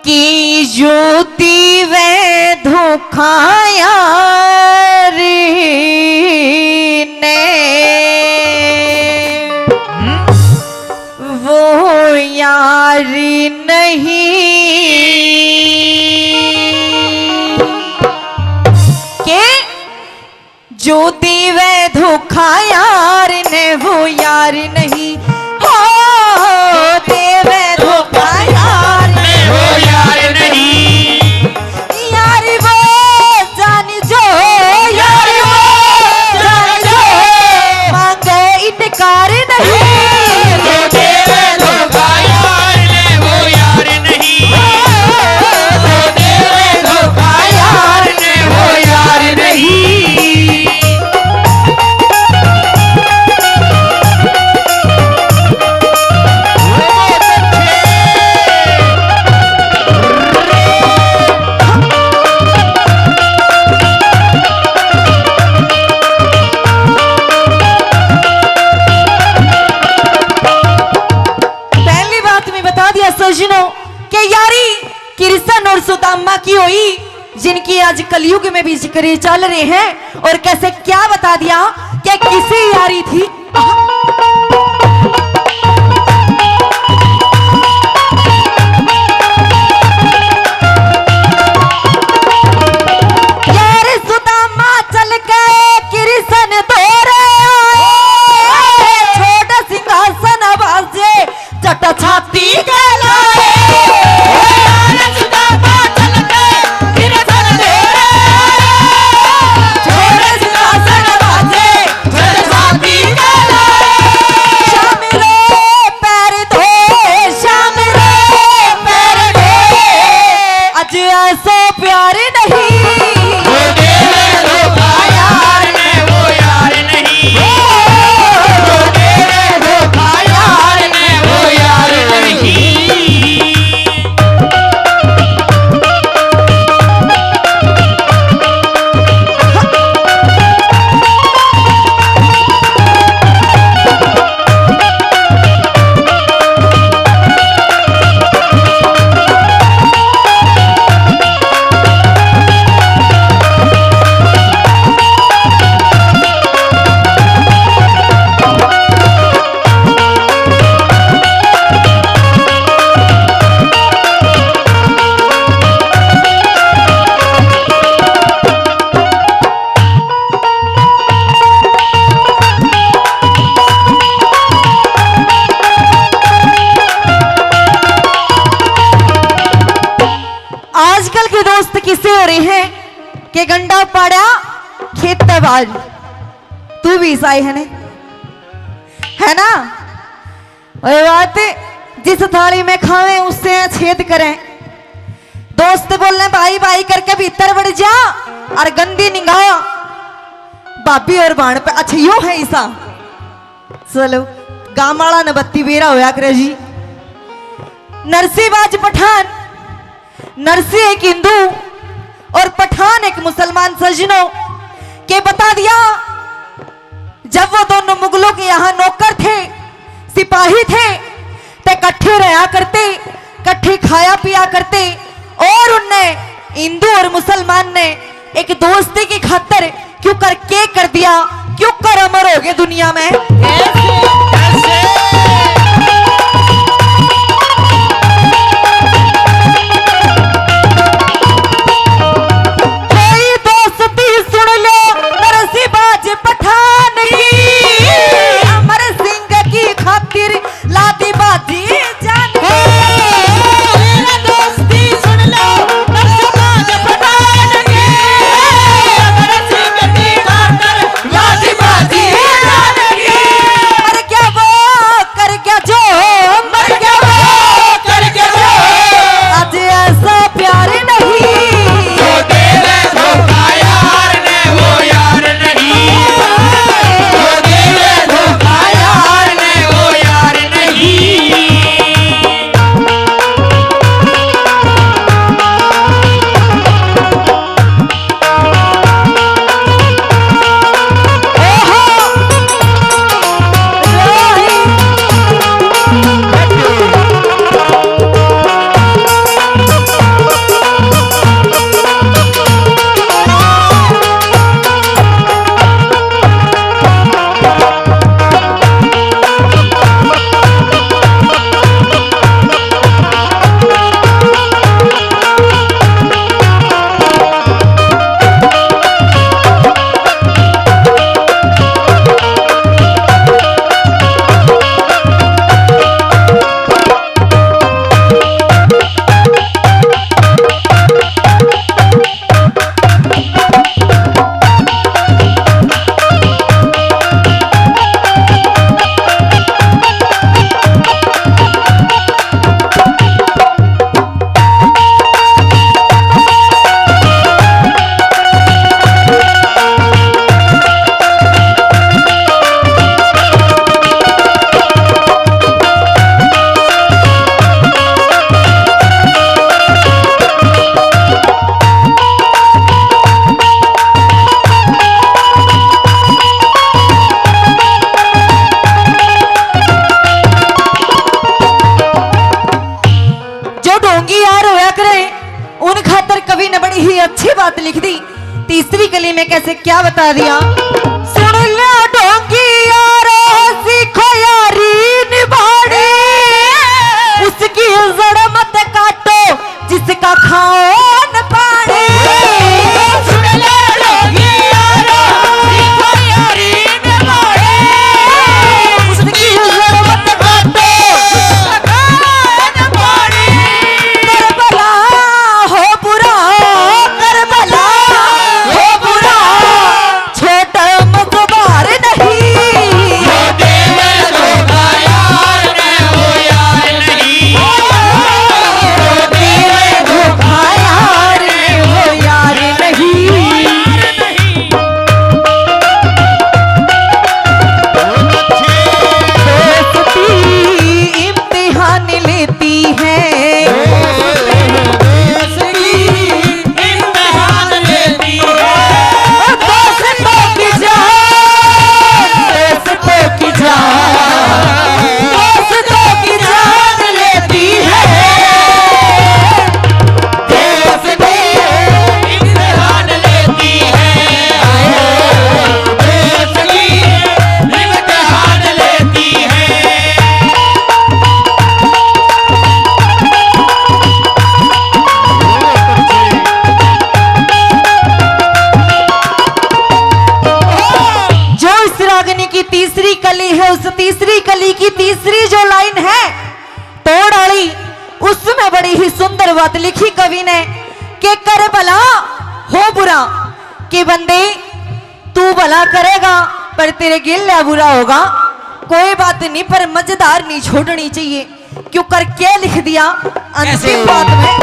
की ज्योति वे धोखाया ने वो यारी नहीं के ज्योति वे धोखा यार ने वो यार नहीं हो देवे धोखा यार ने वो यार नहीं यार वो जान जो यार वो जान जो मांगे इनकार नहीं वो देवे धोखा यार ने वो यार नहीं वो देवे धोखा यार ने वो यार नहीं। के यारी कृष्ण और सुदामा की हुई जिनकी आज कलयुग में भी जिक्र चल रहे हैं और कैसे क्या बता दिया कि किसी यारी थी यार सुदामा चल गए कृष्ण दौरे छोटा सिंहासन बाजे चटा छाती किससे हो रही है कि गंडा पाड़ा खेत तबाज तू भी ईसाई है ना और बात जिस थाली में खावे उससे छेद करें दोस्त बोलने भाई भाई करके भीतर बढ़ जा और गंदी निगाह भाभी और बाण पे अच्छा यो है ईसा चलो गांव वाला ने बत्ती बेरा होया करे जी नरसीबाज पठान नरसी एक हिंदू और पठान एक मुसलमान सजनों के बता दिया जब वो दोनों मुगलों के यहाँ नौकर थे सिपाही थे ते इकट्ठे रहा करते इकट्ठे खाया पिया करते और उनने हिंदू और मुसलमान ने एक दोस्ती की खातिर क्यों कर दिया क्यों कर अमर हो गए दुनिया में ढोंगी यार होया करे उन खातर कवि ने बड़ी ही अच्छी बात लिख दी। तीसरी कली में कैसे क्या बता दिया, सुन ले ढोंगी यार सीखो यारी निभानी, उसकी जड़ मत काटो जिसका खाओ न पानी। सुन ले ढोंगी यार सीखो यारी निभानी, उसकी जड़ मत काटो जिसका खाओ न पानी। करबला हो बुरा, करबला हो बुरा, छोटा मकबार नहीं, हो दिल धोखा यार ने हो यार नहीं, हो दिल धोखा यार ने हो यार नहीं। दोस्ती इम्तिहान लेती है, इम्तिहान लेती है, दोस्तों की जान, दोस्तों की जान, दोस्तों की जान लेती है, दोस्ती इम्तिहान लेती है, दोस्ती इम्तिहान लेती है। जो इस रागनी की तीसरी कली है, उस तीसरी कली की तीसरी जो लाइन है तोड़ वाली, उसमें बड़ी ही सुंदर बात लिखी कवि ने कि कर भला हो बुरा, कि बंदे तू भला करेगा पर तेरे गिल्ला बुरा होगा, कोई बात नहीं पर मजेदार नहीं छोड़नी चाहिए। क्यों कर क्या लिख दिया अंतिम बात में,